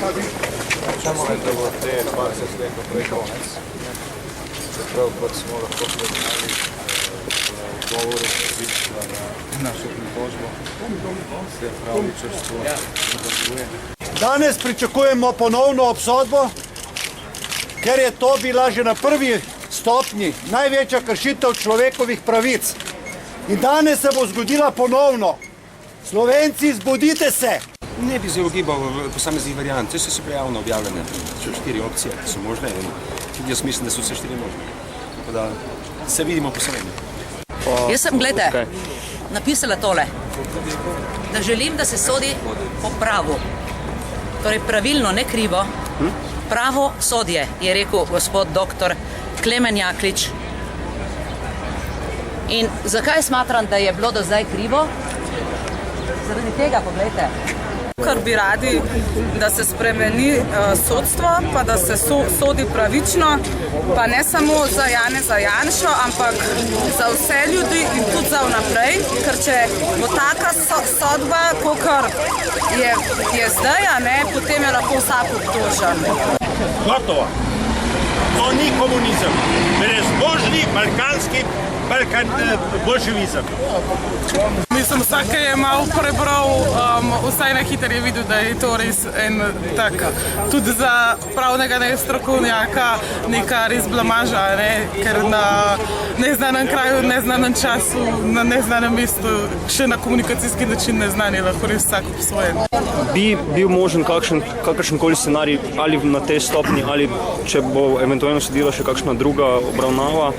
Rečemo, da bo te 20 let naprej konec. Čeprav kot smo lahko pregnali v govoru pozicija na našo pritožbo, se pravničarstvo nadaljuje. Danes pričakujemo ponovno obsodbo, ker je to bila že na prvi stopnji največja kršitev človekovih pravic. In danes se bo zgodila ponovno. Slovenci, zbudite se! Ne bi zelo gibal v posameznih variant. Vse so javno objavljene. 4 opcije, ki so možne. Tudi jaz mislim, da so vse 4 možne. Tako da se vidimo po Sloveniji. Jaz sem, gledajte, napisala tole, da želim, da se sodi po pravu. Torej pravilno, ne krivo. Pravo sodje, je rekel gospod doktor Klemen Jaklič. In zakaj smatram, da je bilo do zdaj krivo? Zaradi tega, poglejte. Kar bi radi, da se spremeni sodstvo, pa da se sodi pravično, pa ne samo za Janeza Janšo, ampak za vse ljudi in tudi za vnaprej, ker če bo taka sodba, kakor je zdaj, potem je lahko vsak obtožen. Gotovo. To ni komunizem. Brezbožni, balkanski, bolševizem. Mislim, vsak je malo prebral, vsaj na hitro je videl, da je to res en tak, tudi za pravnega nestrokovnjaka neka res blamaža, ker na neznanem kraju, neznanem času, na neznanem mestu, še na komunikacijski način neznan je lahko res vsak obsojen. Bi bil možen kakršenkoli scenarij ali na tej stopni, ali če bo eventualno sledila še kakšna druga obravnava,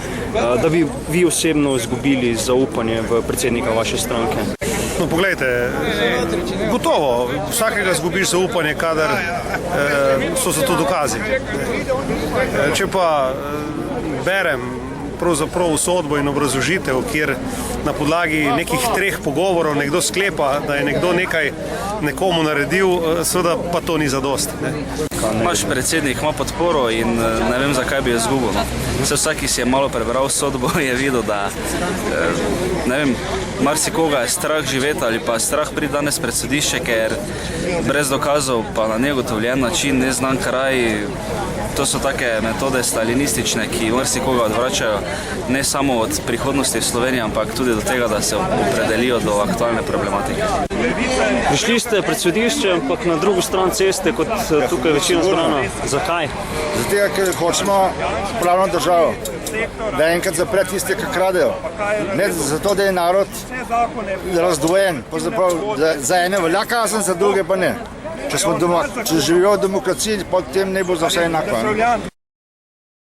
da bi vi osebno izgubili zaupanje v predsednika vaše stranke? No, poglejte, gotovo, vsakega izgubiš zaupanje, kadar so za to dokazi. Če pa berem pravzaprav sodbo in obrazložitev, kjer na podlagi nekih 3 pogovorov nekdo sklepa, da je nekdo nekaj nekomu naredil, seveda pa to ni zadosti. Naš predsednik ima podporo in ne vem, zakaj bi jo izgubil. Vsak, ki si je malo prebral sodbo, je videl, da marsikoga je strah živeti ali pa strah priti danes pred sodišče, ker brez dokazov pa na negotovljen način, neznan kraj, to so take metode stalinistične, ki marsikoga odvračajo ne samo od prihodnosti v Sloveniji, ampak tudi do tega, da se opredelijo do aktualne problematike. Prišli ste pred sodišče, ampak na drugo stran ceste, kot tukaj večina zbrana. Zakaj? Zato, ker hočemo pravno državo, da enkrat zapre tiste, ki kradejo. Ne zato, da je narod razdvojen. Za ene velja kazen, za druge pa ne. Če živijo v demokraciji, potem ne bo za vse enako.